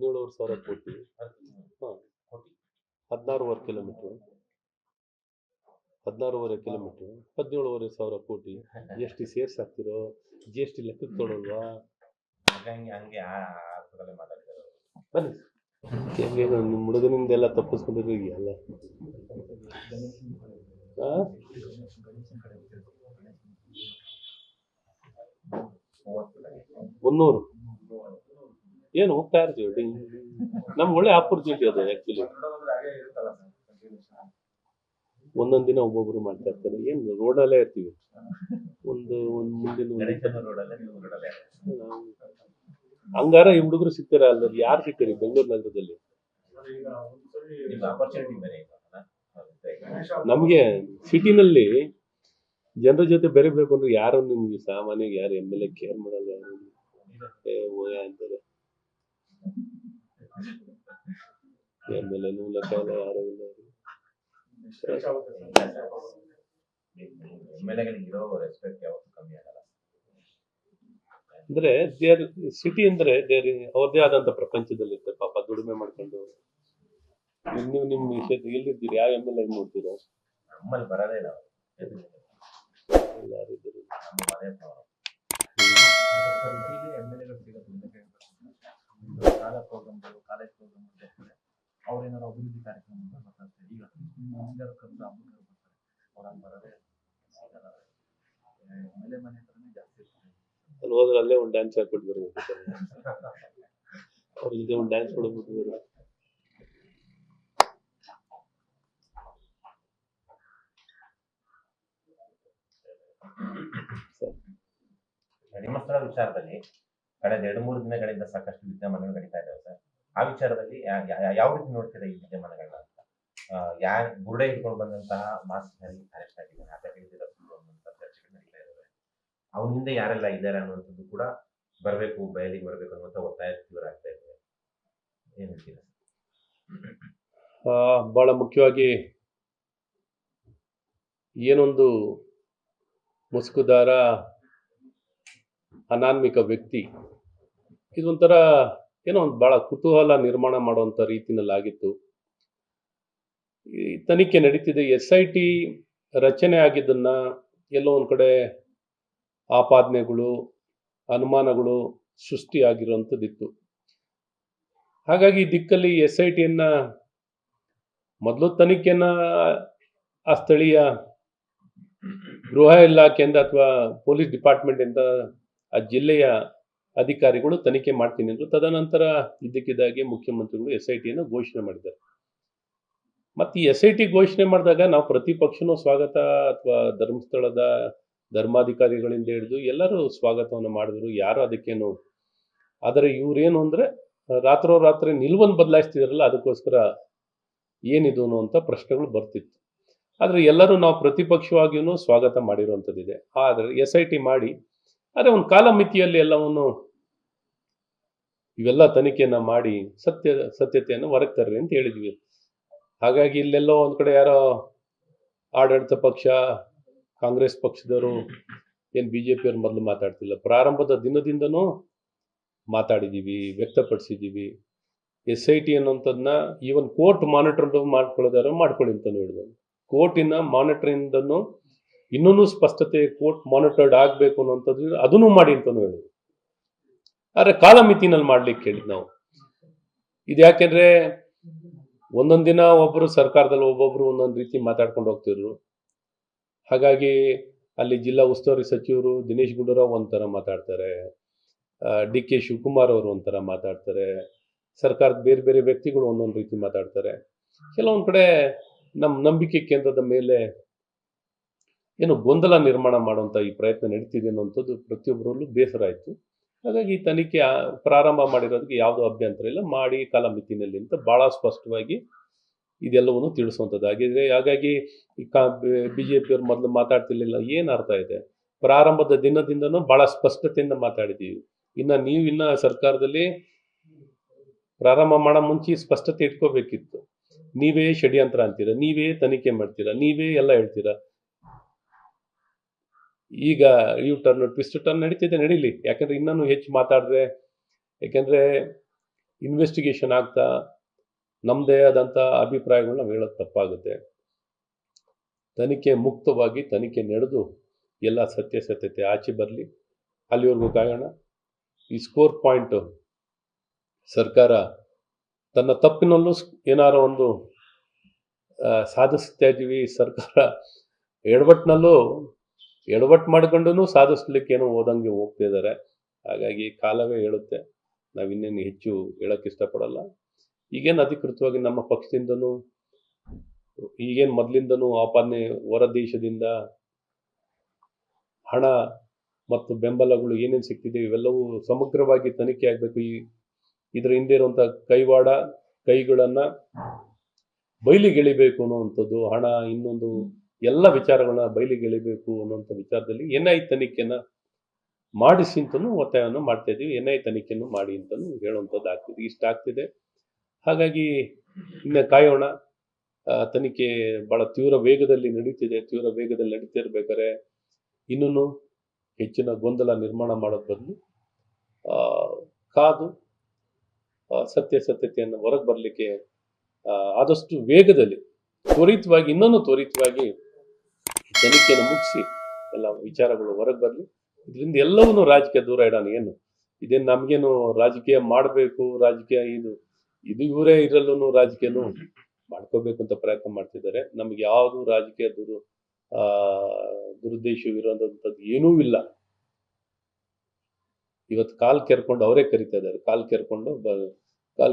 17,500 ಕೋಟಿ. ಹಾಂ, 16,500 kilometre, 16,500 kilometre, 17,500 ಕೋಟಿ. GST ಸೇರ್ಸಿ ಹಾಕ್ತಿರೋ? GST ಲೆಕ್ಕಕ್ಕೆ ತೊಗೊಳಲ್ವಾ? ಬನ್ನಿ, ಹೆಂಗೇನು ನಿಮ್ಮ ಹುಡುಗನಿಂದೆಲ್ಲ ತಪ್ಪಿಸ್ಕೊಂಡಿರೋ ಅಲ್ಲ. 100 ಏನು ಹೋಗ್ತಾ ಇರ್ತೀವಿ. ನಮ್ಗೆ ಒಳ್ಳೆ ಆಪರ್ಚುನಿಟಿ ಅದು ಆ್ಯಕ್ಚುಲಿ. ಒಂದೊಂದು ದಿನ ಒಬ್ಬೊಬ್ರು ಮಾಡ್ತಾ ಇರ್ತಾರೆ. ಏನು ರೋಡಲ್ಲೇ ಇರ್ತೀವಿ. ಒಂದು ಮುಂದಿನ ಹಂಗಾರ ಈ ಹುಡುಗರು ಸಿಗ್ತಾರೆ ಅಲ್ಲ, ಯಾರು ಸಿಗ್ತಾರೆ ಬೆಂಗಳೂರು ನಗರದಲ್ಲಿ? ನಮಗೆ ಸಿಟಿನಲ್ಲಿ ಜನರ ಜೊತೆ ಬೆರಿಬೇಕು ಅಂದ್ರೆ ಯಾರು ನಿಮ್ಗೆ ಸಾಮಾನ್ಯವಾಗಿ ಯಾರು MLA ಕೇರ್ ಮಾಡಲ್ಲ. ಅಂತಾರೆ MLA ಲೆಕ್ಕ ಇಲ್ಲ, ಯಾರು ಇಲ್ಲ. ಅಂದ್ರೆ ದೇರ್ ಸಿಟಿ ಅಂದ್ರೆ ಅವ್ರದೇ ಆದಂತ ಪ್ರಪಂಚದಲ್ಲಿ ಇರ್ತಾರೆ ಪಾಪ, ದುಡಿಮೆ ಮಾಡ್ಕೊಂಡು. ನೀವು ನಿಮ್ಮ ಎಲ್ಲಿದ್ದೀರಿ? ಯಾವ MLA ನೋಡ್ತೀರಾ? ನಮ್ಮಲ್ಲಿ ಬರೋದೇ ಇಲ್ಲ. ಎಲ್ಲಾರು ಇದ್ರು ಅವ್ರೇನಾದ್ರು ಅಭಿವೃದ್ಧಿ ಕಾರ್ಯಕ್ರಮ ಈಗ ಮನೆ ಹತ್ರನೇ ಜಾಸ್ತಿ ಇರ್ತಾರೆ. ಅಲ್ಲಿ ಹೋದ್ರೆ ಅಲ್ಲೇ ಒಂದು ಡ್ಯಾನ್ಸ್ ಹಾಕ್ಬಿಟ್ಟು ಬರ್ಬೇಕು. ಅವ್ರ ಜೊತೆ ಒಂದು ಡ್ಯಾನ್ಸ್ ಕೊಡ್ಬಿಟ್ಟು ಬರ್ಬೇಕು. ಧರ್ಮಸ್ಥಳ ವಿಚಾರದಲ್ಲಿ ಕಳೆದ 2-3 ದಿನಗಳಿಂದ ಸಾಕಷ್ಟು ವಿದ್ಯಮಾನಗಳು ನಡೀತಾ ಇದ್ದಾವೆ ಸರ್. ಆ ವಿಚಾರದಲ್ಲಿ ಯಾವ ರೀತಿ ನೋಡ್ತೀರಾ ಈ ವಿದ್ಯಮಾನಗಳನ್ನ? ಬುರುಡೆ ಇಟ್ಕೊಂಡು ಬಂದಂತಹ ಮಾಸ್ಕ್ ಅರೆಸ್ಟ್ ಆಗಿದ್ದಾರೆ, ಚರ್ಚೆಗಳು ನಡೀತಾ ಇದ್ದಾವೆ. ಅವ್ರ ಹಿಂದೆ ಯಾರೆಲ್ಲ ಇದ್ದಾರೆ ಅನ್ನುವಂಥದ್ದು ಕೂಡ ಬರಬೇಕು, ಬಯಲಿಗೆ ಬರಬೇಕು ಅನ್ನುವಂಥ ಒತ್ತಾಯ ತೀವ್ರ ಆಗ್ತಾ ಇದೆ. ಏನ್ ಹೇಳ್ತೀರಾ? ಬಹಳ ಮುಖ್ಯವಾಗಿ ಏನೊಂದು ಮುಸುಕುದಾರ ಅನಾನ್ವಿಕ ವ್ಯಕ್ತಿ, ಇದೊಂಥರ ಏನೋ ಒಂದು ಬಹಳ ಕುತೂಹಲ ನಿರ್ಮಾಣ ಮಾಡುವಂಥ ರೀತಿಯಲ್ಲಾಗಿತ್ತು. ಈ ತನಿಖೆ ನಡೀತಿದೆ. SIT ರಚನೆ ಆಗಿದ್ದನ್ನ ಎಲ್ಲೋ ಒಂದು ಕಡೆ ಆಪಾದನೆಗಳು, ಅನುಮಾನಗಳು ಸೃಷ್ಟಿಯಾಗಿರುವಂಥದ್ದಿತ್ತು. ಹಾಗಾಗಿ ಈ ದಿಕ್ಕಲ್ಲಿ SITಯನ್ನ ಮೊದಲು ತನಿಖೆಯನ್ನ ಆ ಸ್ಥಳೀಯ ಗೃಹ ಇಲಾಖೆಯಿಂದ ಅಥವಾ ಪೊಲೀಸ್ ಡಿಪಾರ್ಟ್ಮೆಂಟಿಂದ ಆ ಜಿಲ್ಲೆಯ ಅಧಿಕಾರಿಗಳು ತನಿಖೆ ಮಾಡ್ತೀನಿ ಅಂದರು. ತದನಂತರ ಇದ್ದಕ್ಕಿದ್ದಾಗೆ ಮುಖ್ಯಮಂತ್ರಿಗಳು SITಯನ್ನು ಘೋಷಣೆ ಮಾಡಿದ್ದಾರೆ. ಮತ್ತು ಈ SIT ಘೋಷಣೆ ಮಾಡಿದಾಗ ನಾವು ಪ್ರತಿಪಕ್ಷನೂ ಸ್ವಾಗತ, ಅಥವಾ ಧರ್ಮಸ್ಥಳದ ಧರ್ಮಾಧಿಕಾರಿಗಳಿಂದ ಹಿಡಿದು ಎಲ್ಲರೂ ಸ್ವಾಗತವನ್ನು ಮಾಡಿದ್ರು. ಯಾರು ಅದಕ್ಕೇನು. ಆದರೆ ಇವರೇನು ಅಂದರೆ ರಾತ್ರೋರಾತ್ರಿ ನಿಲುವನ್ನು ಬದಲಾಯಿಸ್ತಿದಾರಲ್ಲ, ಅದಕ್ಕೋಸ್ಕರ ಏನಿದು ಅನ್ನುವಂಥ ಪ್ರಶ್ನೆಗಳು ಬರ್ತಿತ್ತು. ಆದರೆ ಎಲ್ಲರೂ ನಾವು ಪ್ರತಿಪಕ್ಷವಾಗಿಯೂ ಸ್ವಾಗತ ಮಾಡಿರುವಂಥದ್ದಿದೆ. ಆದರೆ SIT ಮಾಡಿ ಆದರೆ ಒಂದು ಕಾಲಮಿತಿಯಲ್ಲಿ ಎಲ್ಲವನ್ನು ಇವೆಲ್ಲ ತನಿಖೆಯನ್ನು ಮಾಡಿ ಸತ್ಯತೆಯನ್ನು ಹೊರಗೆ ತರ್ರಿ ಅಂತ ಹೇಳಿದ್ವಿ. ಹಾಗಾಗಿ ಇಲ್ಲೆಲ್ಲೋ ಒಂದು ಕಡೆ ಯಾರೋ ಆಡಳಿತ ಪಕ್ಷ ಕಾಂಗ್ರೆಸ್ ಪಕ್ಷದವರು ಏನು BJPಯವ್ರು ಮೊದಲು ಮಾತಾಡ್ತಿಲ್ಲ, ಪ್ರಾರಂಭದ ದಿನದಿಂದನೂ ಮಾತಾಡಿದ್ದೀವಿ, ವ್ಯಕ್ತಪಡಿಸಿದ್ದೀವಿ. SIT ಅನ್ನೋಂಥದ್ದನ್ನ ಈವನ್ ಕೋರ್ಟ್ ಮಾನಿಟರ್ ಮಾಡ್ಕೊಳ್ಳೋದಾರು ಮಾಡ್ಕೊಳ್ಳಿ ಅಂತಲೂ ಹೇಳಿದ್ರು. ಕೋರ್ಟಿನ ಮಾನಿಟರಿಂದನೂ ಇನ್ನೂ ಸ್ಪಷ್ಟತೆ, ಕೋರ್ಟ್ ಮಾನಿಟರ್ಡ್ ಆಗಬೇಕು ಅನ್ನೋಂಥದ್ದು ಅದನ್ನು ಮಾಡಿ ಅಂತಲೂ ಹೇಳಿದ್ರು. ಆದರೆ ಕಾಲಮಿತಿನಲ್ಲಿ ಮಾಡ್ಲಿಕ್ಕೆ ಹೇಳಿದ್ ನಾವು. ಇದು ಯಾಕೆಂದ್ರೆ ಒಂದೊಂದು ದಿನ ಒಬ್ಬರು ಸರ್ಕಾರದಲ್ಲಿ ಒಬ್ಬೊಬ್ರು ಒಂದೊಂದು ರೀತಿ ಮಾತಾಡ್ಕೊಂಡು ಹೋಗ್ತಿದ್ರು. ಹಾಗಾಗಿ ಅಲ್ಲಿ ಜಿಲ್ಲಾ ಉಸ್ತುವಾರಿ ಸಚಿವರು ದಿನೇಶ್ ಗುಂಡೂರಾವ್ ಒಂಥರ ಮಾತಾಡ್ತಾರೆ, DK ಶಿವಕುಮಾರ್ ಅವರು ಒಂಥರ ಮಾತಾಡ್ತಾರೆ, ಸರ್ಕಾರದ ಬೇರೆ ಬೇರೆ ವ್ಯಕ್ತಿಗಳು ಒಂದೊಂದು ರೀತಿ ಮಾತಾಡ್ತಾರೆ. ಕೆಲವೊಂದು ಕಡೆ ನಮ್ಮ ನಂಬಿಕೆ ಕೇಂದ್ರದ ಮೇಲೆ ಏನು ಗೊಂದಲ ನಿರ್ಮಾಣ ಮಾಡುವಂಥ ಈ ಪ್ರಯತ್ನ ನಡೀತಿದೆ ಅನ್ನೋಂಥದ್ದು ಪ್ರತಿಯೊಬ್ಬರಲ್ಲೂ ಬೇಸರ ಆಯಿತು. ಹಾಗಾಗಿ ಈ ತನಿಖೆ ಪ್ರಾರಂಭ ಮಾಡಿರೋದಕ್ಕೆ ಯಾವುದೂ ಅಭ್ಯಂತರ ಇಲ್ಲ, ಮಾಡಿ ಕಾಲಮಿತಿನಲ್ಲಿ ಅಂತ ಭಾಳ ಸ್ಪಷ್ಟವಾಗಿ ಇದೆಲ್ಲವನ್ನು ತಿಳಿಸುವಂಥದ್ದಾಗಿದೆ. ಹಾಗಾಗಿ ಈ BJPಯವ್ರು ಮೊದಲು ಮಾತಾಡ್ತಿರ್ಲಿಲ್ಲ, ಏನು ಅರ್ಥ ಇದೆ? ಪ್ರಾರಂಭದ ದಿನದಿಂದನೂ ಭಾಳ ಸ್ಪಷ್ಟತೆಯಿಂದ ಮಾತಾಡಿದ್ದೀವಿ. ಇನ್ನು ಸರ್ಕಾರದಲ್ಲಿ ಪ್ರಾರಂಭ ಮಾಡೋ ಮುಂಚೆ ಸ್ಪಷ್ಟತೆ ಇಟ್ಕೋಬೇಕಿತ್ತು. ನೀವೇ ಷಡ್ಯಂತ್ರ ಅಂತೀರಾ, ನೀವೇ ತನಿಖೆ ಮಾಡ್ತೀರಾ, ನೀವೇ ಎಲ್ಲ ಹೇಳ್ತೀರಾ. ಈಗ ಟ್ವಿಸ್ಟ್ ಟರ್ನ್ ನಡೀತಿದೆ, ನಡೀಲಿ. ಯಾಕಂದ್ರೆ ಇನ್ನೂ ಹೆಚ್ಚು ಮಾತಾಡಿದ್ರೆ, ಯಾಕೆಂದ್ರೆ ಇನ್ವೆಸ್ಟಿಗೇಷನ್ ಆಗ್ತಾ ನಮ್ಮದೇ ಆದಂಥ ಅಭಿಪ್ರಾಯಗಳನ್ನ ನಾವು ಹೇಳೋದು ತಪ್ಪಾಗುತ್ತೆ. ತನಿಖೆ ಮುಕ್ತವಾಗಿ ತನಿಖೆ ನಡೆದು ಎಲ್ಲ ಸತ್ಯಾಸತ್ಯತೆ ಆಚೆ ಬರಲಿ, ಅಲ್ಲಿವರೆಗೂ ಕಾಯೋಣ. ಈ ಸ್ಕೋರ್ ಪಾಯಿಂಟು ಸರ್ಕಾರ ತನ್ನ ತಪ್ಪಿನಲ್ಲೂ ಏನಾರ ಒಂದು ಸಾಧಿಸ್ತಾ ಇದ್ದೀವಿ, ಸರ್ಕಾರ ಎಡವಟ್ಟು ಮಾಡ್ಕೊಂಡು ಸಾಧಿಸ್ಲಿಕ್ಕೆ ಏನೋ ಓದಂಗೆ ಹೋಗ್ತಾ ಇದ್ದಾರೆ. ಹಾಗಾಗಿ ಕಾಲವೇ ಹೇಳುತ್ತೆ, ನಾವಿನ್ನೇನು ಹೆಚ್ಚು ಹೇಳೋಕ್ಕೆ ಇಷ್ಟಪಡಲ್ಲ. ಈಗೇನು ಅಧಿಕೃತವಾಗಿ ನಮ್ಮ ಪಕ್ಷದಿಂದನೂ ಈಗೇನು ಮೊದಲಿಂದನೂ ಆಪಾದನೆ ಹೊರ ದೇಶದಿಂದ ಹಣ ಮತ್ತು ಬೆಂಬಲಗಳು ಏನೇನು ಸಿಗ್ತಿದೆ ಇವೆಲ್ಲವೂ ಸಮಗ್ರವಾಗಿ ತನಿಖೆ ಆಗಬೇಕು. ಇದರ ಹಿಂದೆ ಇರುವಂಥ ಕೈವಾಡ ಕೈಗಳನ್ನು ಬಯಲಿಗೆಳಿಬೇಕು ಅನ್ನುವಂಥದ್ದು, ಹಣ ಇನ್ನೊಂದು ಎಲ್ಲ ವಿಚಾರಗಳನ್ನ ಬಯಲಿಗೆಳಿಬೇಕು ಅನ್ನುವಂಥ ವಿಚಾರದಲ್ಲಿ NIA ತನಿಖೆನ ಮಾಡಿಸಿ ಅಂತಲೂ ಒತ್ತಾಯವನ್ನು ಮಾಡ್ತಾ ಇದ್ದೀವಿ. NIA ತನಿಖೆಯನ್ನು ಮಾಡಿ ಅಂತಲೂ ಹೇಳುವಂಥದ್ದು ಆಗ್ತಿದೆ, ಇಷ್ಟ ಆಗ್ತಿದೆ. ಹಾಗಾಗಿ ಇನ್ನು ಕಾಯೋಣ. ತನಿಖೆ ಭಾಳ ತೀವ್ರ ವೇಗದಲ್ಲಿ ನಡೀತಿರ್ಬೇಕಾದ್ರೆ ಇನ್ನೂ ಹೆಚ್ಚಿನ ಗೊಂದಲ ನಿರ್ಮಾಣ ಮಾಡೋದು ಬದಲು ಕಾದು ಸತ್ಯತೆಯನ್ನು ಹೊರಗೆ ಬರಲಿಕ್ಕೆ ಆದಷ್ಟು ವೇಗದಲ್ಲಿ ಇನ್ನೂ ತ್ವರಿತವಾಗಿ ತನಿಖೆಯನ್ನು ಮುಗಿಸಿ ಎಲ್ಲ ವಿಚಾರಗಳು ಹೊರಗೆ ಬರಲಿ. ಇದರಿಂದ ಎಲ್ಲವನ್ನೂ ರಾಜಕೀಯ ದೂರ ಇಡೋಣ. ಇದೇನು ನಮಗೇನು ರಾಜಕೀಯ ಮಾಡಬೇಕು, ರಾಜಕೀಯ ಇದು ಇವರೇ ಇರಲ್ಲೂ ರಾಜಕೀಯನೂ ಮಾಡ್ಕೋಬೇಕು ಅಂತ ಪ್ರಯತ್ನ ಮಾಡ್ತಿದ್ದಾರೆ. ನಮಗೆ ಯಾವುದು ರಾಜಕೀಯ ದುರುದ್ದೇಶವಿರೋಂಥದ್ದು ಏನೂ ಇಲ್ಲ. ಇವತ್ತು ಕಾಲು ಕೆರ್ಕೊಂಡು ಅವರೇ ಕರಿತಾ ಇದ್ದಾರೆ, ಕಾಲು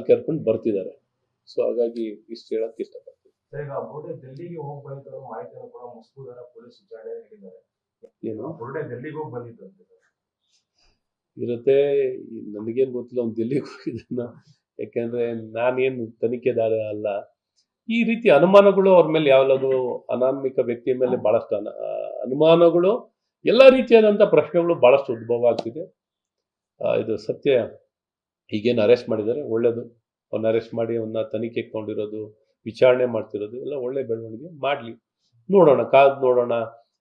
ಕೆರ್ಕೊಂಡು ಬರ್ತಿದ್ದಾರೆ. ಸೊ ಹಾಗಾಗಿ ಇಷ್ಟು ಹೇಳಕ್ಕೆ ಇಷ್ಟಪಡ್ತೀನಿ. ಈಗ ಬುರ್ಡೆ ಡೆಲ್ಲಿಗೆ ಹೋಗಿ ಬಂದಿದ್ದರು ಮಾಹಿತಿಯನ್ನು ಕೂಡ ಮುಸ್ಕುದಾರ ಪೊಲೀಸ್ ವಿಚಾರಣೆ ನೀಡಿದ್ದಾರೆ. ಏನು ಬುರ್ಡೆ ಡೆಲ್ಲಿಗೆ ಹೋಗಿ ಬಂದಿದ್ದು ಇರುತ್ತೆ, ನನಗೇನು ಗೊತ್ತಿಲ್ಲ ಅವ್ನು ಡೆಲ್ಲಿಗೆ ಹೋಗಿದ್ದಾನ. ಯಾಕೆಂದ್ರೆ ನಾನೇನು ತನಿಖೆದಾರ ಅಲ್ಲ. ಈ ರೀತಿ ಅನುಮಾನಗಳು ಅವ್ರ ಮೇಲೆ ಯಾವ್ದು ಅನಾಮಿಕ ವ್ಯಕ್ತಿಯ ಮೇಲೆ ಬಹಳಷ್ಟು ಅನುಮಾನಗಳು, ಎಲ್ಲ ರೀತಿಯಾದಂಥ ಪ್ರಶ್ನೆಗಳು ಬಹಳಷ್ಟು ಉದ್ಭವ ಆಗ್ತಿದೆ. ಇದು ಸತ್ಯ. ಈಗೇನು ಅರೆಸ್ಟ್ ಮಾಡಿದ್ದಾರೆ ಒಳ್ಳೇದು, ಅವ್ನ ಅರೆಸ್ಟ್ ಮಾಡಿ ಅವನ್ನ ತನಿಖೆಗೆ ತಗೊಂಡಿರೋದು, ವಿಚಾರಣೆ ಮಾಡ್ತಿರೋದು ಎಲ್ಲ ಒಳ್ಳೆ ಬೆಳವಣಿಗೆ. ಮಾಡಲಿ, ನೋಡೋಣ, ಕಾದು ನೋಡೋಣ.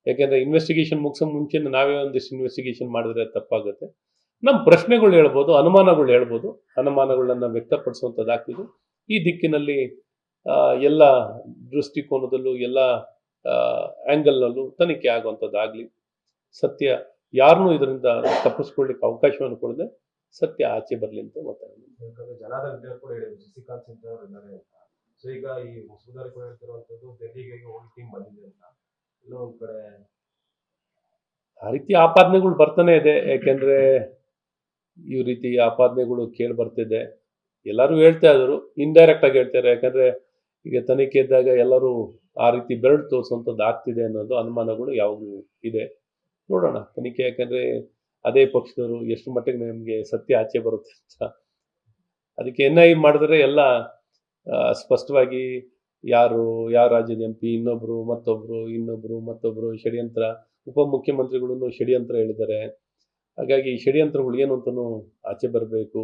ಯಾಕೆಂದರೆ ಇನ್ವೆಸ್ಟಿಗೇಷನ್ ಮುಗಿಸೋ ಮುಂಚೆ ನಾವೇ ಒಂದಿಷ್ಟು ಇನ್ವೆಸ್ಟಿಗೇಷನ್ ಮಾಡಿದ್ರೆ ತಪ್ಪಾಗುತ್ತೆ. ನಮ್ಮ ಪ್ರಶ್ನೆಗಳು ಹೇಳ್ಬೋದು, ಅನುಮಾನಗಳನ್ನ ವ್ಯಕ್ತಪಡಿಸುವಂಥದ್ದಾಗ್ತಿದೆ. ಈ ದಿಕ್ಕಿನಲ್ಲಿ ಎಲ್ಲ ದೃಷ್ಟಿಕೋನದಲ್ಲೂ ಎಲ್ಲ ಆ್ಯಂಗಲ್ನಲ್ಲೂ ತನಿಖೆ ಆಗುವಂಥದ್ದಾಗಲಿ. ಸತ್ಯ ಯಾರನ್ನೂ ಇದರಿಂದ ತಪ್ಪಿಸ್ಕೊಳ್ಳಿಕ್ಕೆ ಅವಕಾಶವನ್ನು ಕೊಡದೆ ಸತ್ಯ ಆಚೆ ಬರಲಿ ಅಂತ ಒತ್ತಾಯ. ಜನಾರ್ದನ್ ರೆಡ್ಡಿ ಕೂಡ ಹೇಳಿದ್ರು, ಶಶಿಕಾಂತ್ ಸಿಂಗ್ ಅವರು ಇದ್ದಾರೆ ಅಂತ. ಸೊ ಈಗ ಈ ಮುಸ್ಕುದಾರಿ ಕೂಡ ಹೇಳ್ತಿರುವಂಥದ್ದು ಡೆಲ್ಲಿಗೆ ಹೋಗಿ ಟೀಮ್ ಬಂದಿದೆ ಅಂತ. ಎಲ್ಲೋ ಒಂದ್ ಕಡೆ ಆ ರೀತಿ ಆಪಾದನೆಗಳು ಬರ್ತಾನೆ ಇದೆ. ಯಾಕೆಂದ್ರೆ ಈ ರೀತಿ ಆಪಾದನೆಗಳು ಕೇಳಿ ಬರ್ತಿದೆ. ಎಲ್ಲರೂ ಹೇಳ್ತಾ ಇದ್ರು, ಇಂಡೈರೆಕ್ಟ್ ಆಗಿ ಹೇಳ್ತಾರೆ. ಯಾಕಂದ್ರೆ ಈಗ ತನಿಖೆ ಇದ್ದಾಗ ಎಲ್ಲರೂ ಆ ರೀತಿ ಬೆರಳು ತೋರಿಸುವಂಥದ್ದು ಆಗ್ತಿದೆ ಅನ್ನೋದು ಅನುಮಾನಗಳು ಯಾವಾಗಲೂ ಇದೆ. ನೋಡೋಣ ತನಿಖೆ. ಯಾಕಂದ್ರೆ ಅದೇ ಪಕ್ಷದವರು ಎಷ್ಟು ಮಟ್ಟಿಗೆ ನಮಗೆ ಸತ್ಯ ಆಚೆ ಬರುತ್ತೆ ಅಂತ. ಅದಕ್ಕೆ NIA ಮಾಡಿದ್ರೆ ಎಲ್ಲ ಸ್ಪಷ್ಟವಾಗಿ ಯಾವ ರಾಜ್ಯದ MP ಇನ್ನೊಬ್ರು ಷಡ್ಯಂತ್ರ, ಉಪಮುಖ್ಯಮಂತ್ರಿಗಳನ್ನು ಷಡ್ಯಂತ್ರ ಹೇಳಿದ್ದಾರೆ. ಹಾಗಾಗಿ ಷಡ್ಯಂತ್ರಗಳು ಏನು ಅಂತಲೂ ಆಚೆ ಬರಬೇಕು.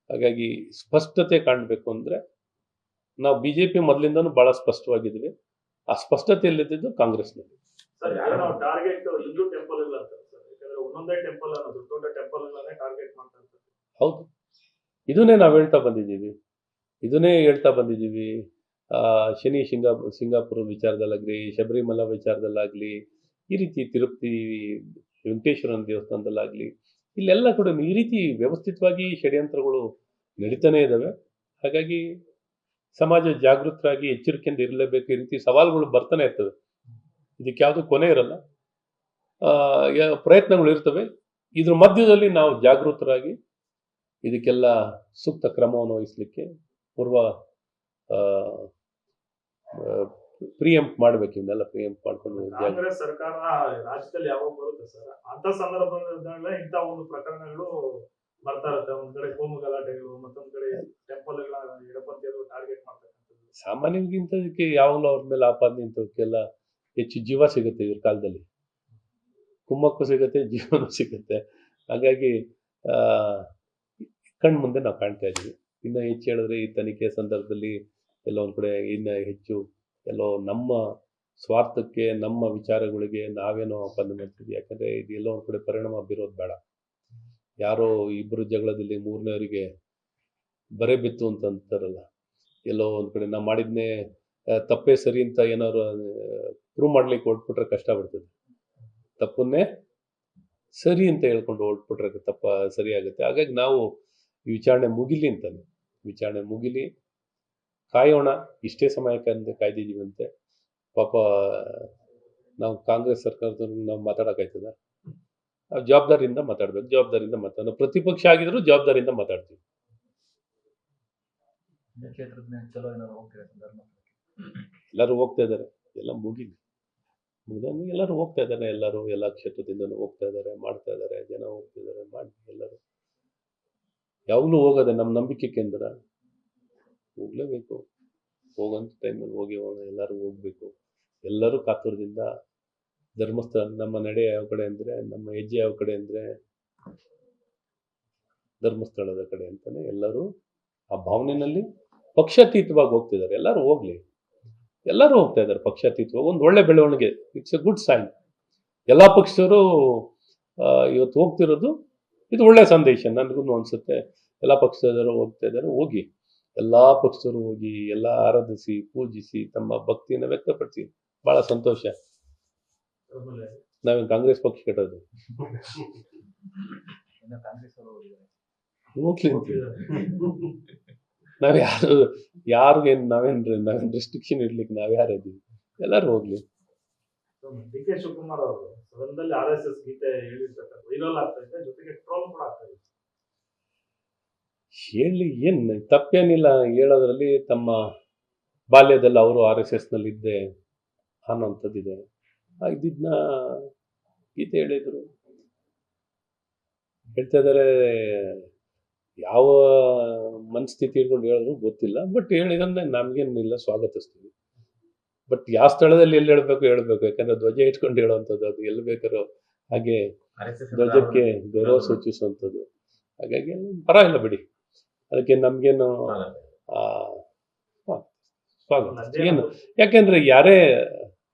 ಹಾಗಾಗಿ ಸ್ಪಷ್ಟತೆ ಕಾಣಬೇಕು ಅಂದರೆ ನಾವು BJP ಮೊದಲಿಂದನೂ ಭಾಳ ಸ್ಪಷ್ಟವಾಗಿದ್ದೀವಿ. ಆ ಸ್ಪಷ್ಟತೆ ಇಲ್ಲದಿದ್ದು ಕಾಂಗ್ರೆಸ್ನಲ್ಲಿ. ಟಾರ್ಗೆಟ್ ಹಿಂದೂ ಟೆಂಪಲ್ ಇಲ್ಲ ಅಂತ ಸರ್, ಯಾಕಂದ್ರೆ ಒಂದೊಂದೇ ಟೆಂಪಲ್ ಅನ್ನೋದು ದೊಡ್ಡ ಟೆಂಪಲ್ ಅಲ್ಲೇ ಟಾರ್ಗೆಟ್ ಮಾಡ್ತಾರೆ. ಹೌದು, ಇದನ್ನೇ ನಾವು ಹೇಳ್ತಾ ಬಂದಿದ್ದೀವಿ. ಶನಿ ಸಿಂಗಾಪುರ ವಿಚಾರದಲ್ಲಾಗಲಿ, ಶಬರಿಮಲ ವಿಚಾರದಲ್ಲಾಗಲಿ, ಈ ರೀತಿ ತಿರುಪತಿ ವೆಂಕಟೇಶ್ವರನ ದೇವಸ್ಥಾನದಲ್ಲಾಗಲಿ, ಇಲ್ಲೆಲ್ಲ ಕೂಡ ಈ ರೀತಿ ವ್ಯವಸ್ಥಿತವಾಗಿ ಷಡ್ಯಂತ್ರಗಳು ನಡೀತಾನೆ ಇದ್ದಾವೆ. ಹಾಗಾಗಿ ಸಮಾಜ ಜಾಗೃತರಾಗಿ ಎಚ್ಚರಿಕೆಯಿಂದ ಇರಲೇಬೇಕು. ಈ ರೀತಿ ಸವಾಲುಗಳು ಬರ್ತಾನೆ ಇರ್ತವೆ, ಇದಕ್ಕೆ ಯಾವುದು ಕೊನೆ ಇರಲ್ಲ. ಪ್ರಯತ್ನಗಳು ಇರ್ತವೆ. ಇದ್ರ ಮಧ್ಯದಲ್ಲಿ ನಾವು ಜಾಗೃತರಾಗಿ ಇದಕ್ಕೆಲ್ಲ ಸೂಕ್ತ ಕ್ರಮವನ್ನು ವಹಿಸಲಿಕ್ಕೆ ಪ್ರಿಯಂಪ್ ಮಾಡಬೇಕು. ಇವನ್ನೆಲ್ಲ ಪ್ರಿಯಂಪ್ ಮಾಡ್ಕೊಂಡು ಕಾಂಗ್ರೆಸ್ ಸರ್ಕಾರ ರಾಜ್ಯದಲ್ಲಿ ಯಾವಾಗ ಬರುತ್ತೆ ಸರ್, ಅಂತ ಸಂದರ್ಭದಲ್ಲಿ ಇಂಥ ಒಂದು ಪ್ರಕರಣಗಳು ಬರ್ತಾ ಇರುತ್ತೆ. ಒಂದ್ ಕಡೆ ಕೋಮು ಗಲಾಟೆಗಳು, ಮತ್ತೊಂದ್ ಕಡೆ ಟೆಂಪಲ್ಗಳ ಎಡಪಂಥೀಯರು ಟಾರ್ಗೆಟ್ ಮಾಡ್ತಕ್ಕಂಥದ್ದು. ಸಾಮಾನ್ಯಗಿಂತ ಇದಕ್ಕೆ ಯಾವಾಗಲೂ ಅವ್ರ ಮೇಲೆ ಆಪಾದನೆ ಇಂಥವಕ್ಕೆಲ್ಲ ಹೆಚ್ಚು ಜೀವ ಸಿಗುತ್ತೆ. ಇವ್ರ ಕಾಲದಲ್ಲಿ ಕುಮ್ಮಕ್ಕು ಸಿಗುತ್ತೆ, ಜೀವನೂ ಸಿಗುತ್ತೆ. ಹಾಗಾಗಿ ಕಣ್ಣು ಮುಂದೆ ನಾವು ಕಾಣ್ತಾ ಇದ್ದೀವಿ. ಇನ್ನು ಹೆಚ್ಚು ಹೇಳಿದ್ರೆ ಈ ತನಿಖೆ ಸಂದರ್ಭದಲ್ಲಿ ಎಲ್ಲೋ ಒಂದು ಕಡೆ ಇನ್ನು ಹೆಚ್ಚು ಎಲ್ಲೋ ನಮ್ಮ ಸ್ವಾರ್ಥಕ್ಕೆ, ನಮ್ಮ ವಿಚಾರಗಳಿಗೆ ನಾವೇನೋ ಆಪಾದನೆ ಮಾಡ್ತೀವಿ. ಯಾಕಂದರೆ ಇದು ಎಲ್ಲೋ ಒಂದು ಕಡೆ ಪರಿಣಾಮ ಬೀರೋದು ಬೇಡ. ಯಾರೋ ಇಬ್ಬರು ಜಗಳದಲ್ಲಿ ಮೂರನೇವರಿಗೆ ಬರೆ ಬಿತ್ತು ಅಂತ ಅಂತಾರಲ್ಲ, ಎಲ್ಲೋ ಒಂದು ಕಡೆ ನಾವು ಮಾಡಿದ್ನೇ ತಪ್ಪೇ ಸರಿ ಅಂತ ಏನಾದ್ರು ಪ್ರೂವ್ ಮಾಡ್ಲಿಕ್ಕೆ ಹೊರಟ್ಬಿಟ್ರೆ ಕಷ್ಟ ಬರ್ತದೆ. ತಪ್ಪನ್ನೇ ಸರಿ ಅಂತ ಹೇಳ್ಕೊಂಡು ಹೊರಟ್ಬಿಟ್ರೆ ಸರಿ ಆಗುತ್ತೆ. ಹಾಗಾಗಿ ನಾವು ಈ ವಿಚಾರಣೆ ಮುಗಿಲಿ ಅಂತಾನೆ, ವಿಚಾರಣೆ ಮುಗಿಲಿ, ಕಾಯೋಣ. ಇಷ್ಟೇ ಸಮಯಕ್ಕೆ ಕಾಯ್ದಿದ್ದೀವಂತೆ. ಪಾಪ ನಾವು ಕಾಂಗ್ರೆಸ್ ಸರ್ಕಾರದವ್ರಿಗೆ ನಾವು ಮಾತಾಡೋಕ್ಕಾಯ್ತದ? ನಾವು ಜವಾಬ್ದಾರಿಯಿಂದ ಮಾತಾಡ್ಬೇಕು, ಜವಾಬ್ದಾರಿಯಿಂದ ಮಾತಾಡೋಣ. ಪ್ರತಿಪಕ್ಷ ಆಗಿದ್ರು ಜವಾಬ್ದಾರಿಯಿಂದ ಮಾತಾಡ್ತೀವಿ. ಕ್ಷೇತ್ರದ ಚಲೋ ಏನಾದ್ರು ಹೋಗ್ತೀರಾ ಧರ್ಮಸ್ಥಳಕ್ಕೆ? ಎಲ್ಲರೂ ಹೋಗ್ತಾ ಇದ್ದಾರೆ, ಎಲ್ಲ ಮುಗಿಲಿ, ಎಲ್ಲರೂ ಹೋಗ್ತಾ ಇದ್ದಾರೆ. ಎಲ್ಲರೂ ಎಲ್ಲ ಕ್ಷೇತ್ರದಿಂದನೂ ಹೋಗ್ತಾ ಇದ್ದಾರೆ, ಮಾಡ್ತಾ ಇದ್ದಾರೆ, ಜನ ಹೋಗ್ತಿದ್ದಾರೆ, ಮಾಡಿ ಎಲ್ಲರೂ ಯಾವಾಗಲೂ ಹೋಗೋದೆ ನಮ್ಮ ನಂಬಿಕೆ ಕೇಂದ್ರ. ಹೋಗ್ಲೇಬೇಕು, ಹೋಗೋಂಥ ಟೈಮಲ್ಲಿ ಹೋಗಿ ಹೋಗೋಣ, ಎಲ್ಲರೂ ಹೋಗ್ಬೇಕು. ಎಲ್ಲರೂ ಕಾತುರದಿಂದ ಧರ್ಮಸ್ಥಳ, ನಮ್ಮ ನಡೆ ಯಾವ ಕಡೆ ಅಂದರೆ, ನಮ್ಮ ಹೆಜ್ಜೆ ಯಾವ ಕಡೆ ಅಂದರೆ ಧರ್ಮಸ್ಥಳದ ಕಡೆ ಅಂತಾನೆ ಎಲ್ಲರೂ ಆ ಭಾವನೆಯಲ್ಲಿ ಪಕ್ಷಾತೀತವಾಗಿ ಹೋಗ್ತಿದ್ದಾರೆ. ಎಲ್ಲರೂ ಹೋಗ್ಲಿ, ಎಲ್ಲರೂ ಹೋಗ್ತಾ ಇದ್ದಾರೆ ಪಕ್ಷಾತೀತವಾಗಿ. ಒಂದು ಒಳ್ಳೆ ಬೆಳವಣಿಗೆ, ಇಟ್ಸ್ ಎ ಗುಡ್ ಸೈನ್. ಎಲ್ಲ ಪಕ್ಷದವರು ಇವತ್ತು ಹೋಗ್ತಿರೋದು ಇದು ಒಳ್ಳೆ ಸಂದೇಶ ನನಗೂ ಅನಿಸುತ್ತೆ. ಎಲ್ಲ ಪಕ್ಷದವರು ಹೋಗ್ತಾ ಇದ್ದಾರೆ, ಹೋಗಿ ಎಲ್ಲ ಪಕ್ಷದವರು ಹೋಗಿ ಎಲ್ಲ ಆರಾಧಿಸಿ ಪೂಜಿಸಿ ತಮ್ಮ ಭಕ್ತಿಯನ್ನು ವ್ಯಕ್ತಪಡಿಸಿ. ಭಾಳ ಸಂತೋಷ. ಆಮೇಲೆ ನಾವೇನು ಕಾಂಗ್ರೆಸ್ ಪಕ್ಷ ಕಟ್ಟೋದು? ಇನ್ನು ಕಾಂಗ್ರೆಸ್ ಅವರು ಹೋಗಿದ್ದಾರೆ. ಹೋಗ್ಲಿ ಅಂತೀವಿ. ನಾವ್ ಯಾರಿಗೇನು ನಾವೇನು ರೆಸ್ಟ್ರಿಕ್ಷನ್ ಇಡ್ಲಿಕ್ಕೆ ನಾವ್ಯಾರು ಇದ್ದೀವಿ? ಎಲ್ಲರೂ ಹೋಗ್ಲಿ. ಡಿ ಕೆ ಶಿವಕುಮಾರ್ ಅವರು ಸದನದಲ್ಲಿ RSS ಗೀತೆ ಹೇಳಿರ್ತಕ್ಕಂಥ ವೈರಲ್ ಆಗ್ತಾ ಇದೆ, ಜೊತೆಗೆ ಟ್ರೋಲ್ ಕೂಡ ಆಗ್ತಾ ಇದೆ. ಹೇಳಿ ಏನು ತಪ್ಪೇನಿಲ್ಲ ಹೇಳೋದ್ರಲ್ಲಿ. ತಮ್ಮ ಬಾಲ್ಯದಲ್ಲಿ ಅವರು RSS ನಲ್ಲಿ ಇದ್ದೆ ಅನ್ನೋಂಥದ್ದಿದೆ. ಇದನ್ನ ಗೀತೆ ಹೇಳಿದ್ರು, ಹೇಳ್ತಾ ಇದ್ದಾರೆ. ಯಾವ ಮನಸ್ಥಿತಿ ಇಟ್ಕೊಂಡು ಹೇಳಿದ್ರು ಗೊತ್ತಿಲ್ಲ, ಬಟ್ ಹೇಳಿದ್ರೆ ನಮ್ಗೇನಿಲ್ಲ, ಸ್ವಾಗತಿಸ್ತೀವಿ. ಬಟ್ ಯಾವ ಸ್ಥಳದಲ್ಲಿ ಎಲ್ಲಿ ಹೇಳ್ಬೇಕು, ಯಾಕಂದ್ರೆ ಧ್ವಜ ಇಟ್ಕೊಂಡು ಹೇಳುವಂಥದ್ದು, ಅದು ಎಲ್ಲಿ ಬೇಕಾದ್ರೂ ಹಾಗೆ RSS ಧ್ವಜಕ್ಕೆ ಗೌರವ ಸೂಚಿಸುವಂಥದ್ದು. ಹಾಗಾಗಿ ಪರವಾಗಿಲ್ಲ ಬಿಡಿ, ಅದಕ್ಕೆ ನಮ್ಗೇನು ಸ್ವಾಗತ ಏನು. ಯಾಕೆಂದ್ರೆ ಯಾರೇ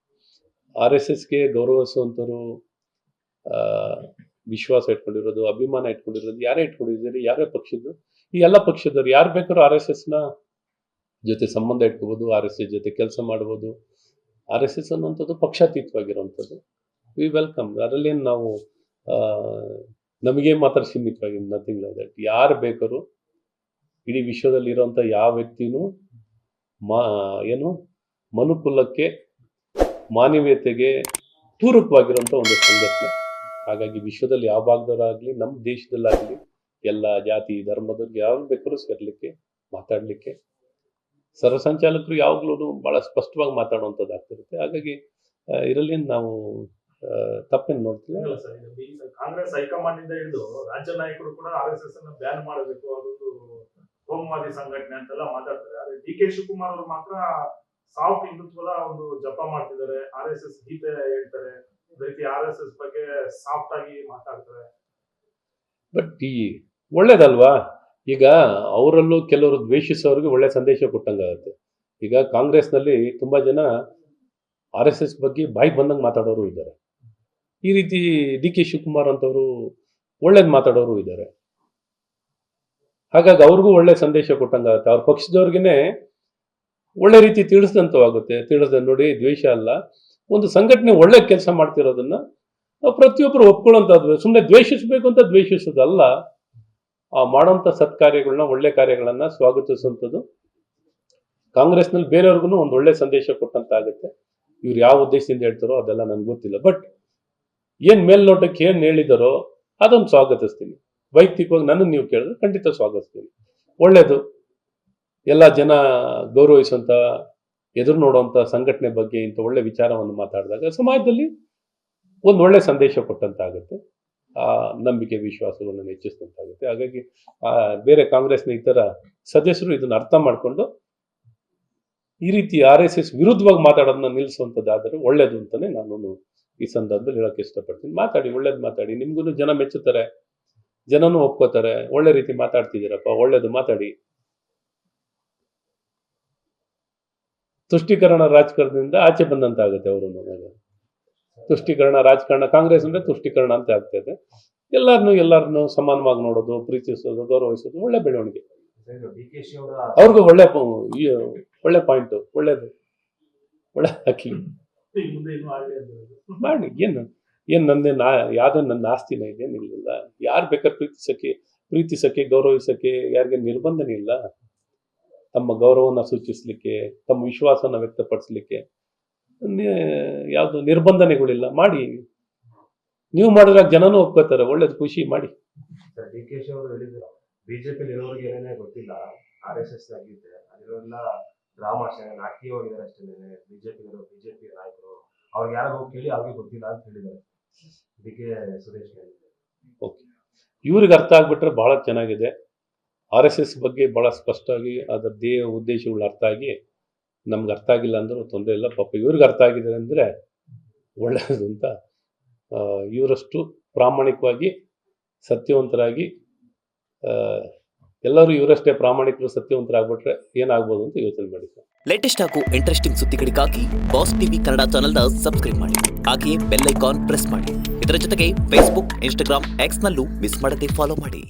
RSSಗೆ ಗೌರವಿಸುವಂಥವ್ರು, ವಿಶ್ವಾಸ ಇಟ್ಕೊಂಡಿರೋದು, ಅಭಿಮಾನ ಇಟ್ಕೊಂಡಿರೋದು ಯಾರೇ ಇಟ್ಕೊಂಡಿದ್ದೀರಿ, ಯಾರೇ ಪಕ್ಷದ್ದು, ಈ ಎಲ್ಲ ಪಕ್ಷದವ್ರು ಯಾರು ಬೇಕಾದ್ರೂ RSSನ ಜೊತೆ ಸಂಬಂಧ ಇಟ್ಕೋಬೋದು, RSS ಜೊತೆ ಕೆಲಸ ಮಾಡ್ಬೋದು. RSS ಅನ್ನುವಂಥದ್ದು ಪಕ್ಷಾತೀತವಾಗಿರುವಂಥದ್ದು. V welcome. ಅದರಲ್ಲೇನು ನಾವು ನಮಗೆ ಮಾತ್ರ ಸೀಮಿತವಾಗಿ ನಥಿಂಗ್ ಲೈಕ್ ದಟ್. ಯಾರು ಬೇಕಾದ್ರೂ ಇಡೀ ವಿಶ್ವದಲ್ಲಿ ಇರೋಂಥ ಯಾವ ವ್ಯಕ್ತಿನೂ ಮನುಕುಲಕ್ಕೆ, ಮಾನವೀಯತೆಗೆ ಪೂರಕವಾಗಿರೋಂಥ ಒಂದು ಸಂಘಟನೆ. ಹಾಗಾಗಿ ವಿಶ್ವದಲ್ಲಿ ಯಾವ ಭಾಗದವರಾಗಲಿ, ನಮ್ಮ ದೇಶದಲ್ಲಾಗಲಿ, ಎಲ್ಲ ಜಾತಿ ಧರ್ಮದವ್ರಿಗೆ ಯಾರು ಬೇಕಾದ್ರೂ ಸೇರ್ಲಿಕ್ಕೆ, ಮಾತಾಡಲಿಕ್ಕೆ, ಸರ್ವಸಂಚಾಲಕರು ಯಾವಾಗಲೂ ಭಾಳ ಸ್ಪಷ್ಟವಾಗಿ ಮಾತಾಡುವಂಥದ್ದು ಆಗ್ತಿರುತ್ತೆ. ಹಾಗಾಗಿ ಇದರಲ್ಲಿ ನಾವು ತಪ್ಪೇನು ನೋಡ್ತೀವಿ. ಇಲ್ಲ ಸರ್, ಈಗ ಕಾಂಗ್ರೆಸ್ ಹೈಕಮಾಂಡ್ ಇಂದ ಹಿಡಿದು ರಾಜ್ಯ ನಾಯಕರು ಕೂಡ RSS ಅನ್ನ ಬ್ಯಾನ್ ಮಾಡಬೇಕು, ಅದೊಂದು ಕೋಮುವಾದಿ ಸಂಘಟನೆ ಅಂತೆಲ್ಲ ಮಾತಾಡ್ತಾರೆ. ಆದ್ರೆ ಡಿ ಕೆ ಶಿವಕುಮಾರ್ ಅವರು ಮಾತ್ರ ಸಾಫ್ಟ್ ಹಿಂದುತ್ವದ ಒಂದು ಜಪ ಮಾಡ್ತಿದ್ದಾರೆ, RSS ಗೀತೆ ಹೇಳ್ತಾರೆ, ಅದೇ ರೀತಿ RSS ಬಗ್ಗೆ ಸಾಫ್ಟ್ ಆಗಿ ಮಾತಾಡ್ತಾರೆ. ಬಟ್ ಒಳ್ಳೇದಲ್ವಾ? ಈಗ ಅವರಲ್ಲೂ ಕೆಲವರು ದ್ವೇಷಿಸೋರಿಗೆ ಒಳ್ಳೆ ಸಂದೇಶ ಕೊಟ್ಟಂಗಾಗುತ್ತೆ. ಈಗ ಕಾಂಗ್ರೆಸ್ನಲ್ಲಿ ತುಂಬಾ ಜನ RSS ಬಗ್ಗೆ ಬಾಯಿಗೆ ಬಂದಂಗೆ ಮಾತಾಡೋರು ಇದ್ದಾರೆ. ಈ ರೀತಿ ಡಿ ಕೆ ಶಿವಕುಮಾರ್ ಅಂತವರು ಒಳ್ಳೇದು ಮಾತಾಡೋರು ಇದ್ದಾರೆ. ಹಾಗಾಗಿ ಅವ್ರಿಗೂ ಒಳ್ಳೆ ಸಂದೇಶ ಕೊಟ್ಟಂಗಾಗುತ್ತೆ. ಅವ್ರ ಪಕ್ಷದವ್ರಿಗೇನೆ ಒಳ್ಳೆ ರೀತಿ ತಿಳಿಸ್ದಂತವಾಗುತ್ತೆ. ತಿಳಿಸ್ದೆ ನೋಡಿ, ದ್ವೇಷ ಅಲ್ಲ, ಒಂದು ಸಂಘಟನೆ ಒಳ್ಳೆ ಕೆಲಸ ಮಾಡ್ತಿರೋದನ್ನ ಪ್ರತಿಯೊಬ್ಬರು ಒಪ್ಕೊಳ್ಳೋಂಥದ್ದು. ಸುಮ್ಮನೆ ದ್ವೇಷಿಸಬೇಕು ಅಂತ ದ್ವೇಷಿಸೋದಲ್ಲ, ಆ ಮಾಡೋಂಥ ಸತ್ಕಾರ್ಯಗಳನ್ನ, ಒಳ್ಳೆ ಕಾರ್ಯಗಳನ್ನ ಸ್ವಾಗತಿಸುವಂಥದ್ದು ಕಾಂಗ್ರೆಸ್ನಲ್ಲಿ ಬೇರೆಯವ್ರಿಗೂ ಒಂದು ಒಳ್ಳೆ ಸಂದೇಶ ಕೊಟ್ಟಂತ ಆಗುತ್ತೆ. ಇವ್ರು ಯಾವ ಉದ್ದೇಶದಿಂದ ಹೇಳ್ತಾರೋ ಅದೆಲ್ಲ ನನ್ಗೆ ಗೊತ್ತಿಲ್ಲ. ಬಟ್ ಏನ್ ಮೇಲ್ನೋಟಕ್ಕೆ ಏನ್ ಹೇಳಿದಾರೋ ಅದೊಂದು ಸ್ವಾಗತಿಸ್ತೀನಿ. ವೈಯಕ್ತಿಕವಾಗಿ ನನ್ನನ್ನು ನೀವು ಕೇಳಿದ್ರೆ ಖಂಡಿತ ಸ್ವಾಗತಿಸ್ತೀನಿ. ಒಳ್ಳೇದು. ಎಲ್ಲ ಜನ ಗೌರವಿಸುವಂತ, ಎದುರು ನೋಡುವಂತ ಸಂಘಟನೆ ಬಗ್ಗೆ ಇಂಥ ಒಳ್ಳೆ ವಿಚಾರವನ್ನು ಮಾತಾಡಿದಾಗ ಸಮಾಜದಲ್ಲಿ ಒಂದು ಒಳ್ಳೆ ಸಂದೇಶ ಕೊಟ್ಟಂತಾಗುತ್ತೆ. ಆ ನಂಬಿಕೆ ವಿಶ್ವಾಸಗಳನ್ನು ಹೆಚ್ಚಿಸಿದಂತಾಗುತ್ತೆ. ಹಾಗಾಗಿ ಬೇರೆ ಕಾಂಗ್ರೆಸ್ನ ಇತರ ಸದಸ್ಯರು ಇದನ್ನ ಅರ್ಥ ಮಾಡಿಕೊಂಡು ಈ ರೀತಿ RSS ವಿರುದ್ಧವಾಗಿ ಮಾತಾಡೋದನ್ನ ನಿಲ್ಲಿಸುವಂಥದ್ದಾದರೆ ಒಳ್ಳೇದು ಅಂತಾನೆ ನಾನು ಈ ಸಂದರ್ಭದಲ್ಲಿ ಹೇಳೋಕೆ ಇಷ್ಟಪಡ್ತೀನಿ. ಮಾತಾಡಿ, ಒಳ್ಳೇದು ಮಾತಾಡಿ, ನಿಮ್ಗೂ ಜನ ಮೆಚ್ಚುತ್ತಾರೆ, ಜನನೂ ಒಪ್ಕೋತಾರೆ. ಒಳ್ಳೆ ರೀತಿ ಮಾತಾಡ್ತಿದ್ದೀರಪ್ಪ, ಒಳ್ಳೇದು ಮಾತಾಡಿ. ತುಷ್ಟೀಕರಣ ರಾಜಕಾರಣದಿಂದ ಆಚೆ ಬಂದಂತಾಗುತ್ತೆ. ಅವರು ತುಷ್ಟೀಕರಣ ರಾಜಕಾರಣ, ಕಾಂಗ್ರೆಸ್ ಅಂದ್ರೆ ತುಷ್ಟೀಕರಣ ಅಂತ ಆಗ್ತದೆ. ಎಲ್ಲರನ್ನೂ ಸಮಾನವಾಗಿ ನೋಡೋದು, ಪ್ರೀತಿಸೋದು, ಗೌರವಿಸೋದು ಒಳ್ಳೆ ಬೆಳವಣಿಗೆ. DKಶಿ ಅವರ ಅವ್ರಿಗೂ ಒಳ್ಳೆ ಪಾಯಿಂಟ್, ಒಳ್ಳೇದು, ಒಳ್ಳೆ ಹಾಕಿ ಈಗ ಮುಂದೆ ಇನ್ನೂ ಆಗಲಿ ಅಂತ ಹೇಳೋದು. ಮಾಡಿ. ಏನು ಯಾವ್ದೋ ನನ್ನ ಆಸ್ತಿನ ಇದೇನಿಲ್ಲ. ಯಾರು ಬೇಕಾದ್ರೆ ಪ್ರೀತಿಸಕ್ಕೆ ಗೌರವಿಸಕ್ಕೆ ಯಾರಿಗೆ ನಿರ್ಬಂಧನೆ ಇಲ್ಲ. ತಮ್ಮ ಗೌರವನ ಸೂಚಿಸ್ಲಿಕ್ಕೆ, ತಮ್ಮ ವಿಶ್ವಾಸನ ವ್ಯಕ್ತಪಡಿಸ್ಲಿಕ್ಕೆ ಯಾವುದು ನಿರ್ಬಂಧನೆಗಳಿಲ್ಲ. ಮಾಡಿ, ನೀವು ಮಾಡಿದಾಗ ಜನನೂ ಒಪ್ಕೋತಾರೆ. ಒಳ್ಳೇದು, ಖುಷಿ ಮಾಡಿ. DKಶಿ ಅವರು ಹೇಳಿದ್ರು ಬಿಜೆಪಿ ಇರೋರಿಗೆ ಏನೇನೇ ಗೊತ್ತಿಲ್ಲ, RSS ಆಗಿದ್ದೆ ಅದಿರೋಲ್ಲ ಡ್ರಾಮಾ ನಾಟಕೀಯವಾಗಿದ್ದಾರೆ ಅಷ್ಟೇ. ಬಿಜೆಪಿ ನಾಯಕರು ಅವ್ರಿಗೆ ಯಾರಿಗೂ ಕೇಳಿ ಅವ್ರಿಗೆ ಗೊತ್ತಿಲ್ಲ ಅಂತ ಹೇಳಿದ್ದಾರೆ. DK ಸುರೇಶ್ ಹೇಳಿದ್ದಾರೆ. ಓಕೆ, ಇವ್ರಿಗೆ ಅರ್ಥ ಆಗ್ಬಿಟ್ರೆ ಬಹಳ ಚೆನ್ನಾಗಿದೆ. RSS ಬಗ್ಗೆ ಬಹಳ ಸ್ಪಷ್ಟವಾಗಿ ಅದರ ಉದ್ದೇಶಗಳು ಅರ್ಥ ಆಗಿ, ನಮ್ಗೆ ಅರ್ಥ ಆಗಿಲ್ಲ ಅಂದ್ರೂ ತೊಂದರೆ ಇಲ್ಲ. ಪಾಪ ಇವ್ರಿಗೆ ಅರ್ಥ ಆಗಿದೆ ಅಂದರೆ ಒಳ್ಳೆಯದು ಅಂತ. ಇವರಷ್ಟು ಪ್ರಾಮಾಣಿಕವಾಗಿ ಸತ್ಯವಂತರಾಗಿ ಎಲ್ಲರೂ ಇವರಷ್ಟೇ ಪ್ರಾಮಾಣಿಕರು ಸತ್ಯವಂತರಾಗ್ಬಿಟ್ರೆ ಏನಾಗ್ಬೋದು ಅಂತ ಯೋಚನೆ ಮಾಡಿ ಸರ್. ಲೇಟೆಸ್ಟ್ ಹಾಗೂ ಇಂಟ್ರೆಸ್ಟಿಂಗ್ ಸುದ್ದಿಗಳಿಗಾಗಿ ಬಾಸ್ ಟಿವಿ ಕನ್ನಡ ಚಾನೆಲ್ನ ಸಬ್ಸ್ಕ್ರೈಬ್ ಮಾಡಿ. ಹಾಗೆಯೇ ಬೆಲ್ ಐಕಾನ್ ಪ್ರೆಸ್ ಮಾಡಿ. ಇದರ ಜೊತೆಗೆ ಫೇಸ್ಬುಕ್, ಇನ್ಸ್ಟಾಗ್ರಾಮ್, ಎಕ್ಸ್ನಲ್ಲೂ ಮಿಸ್ ಮಾಡದೆ ಫಾಲೋ ಮಾಡಿ.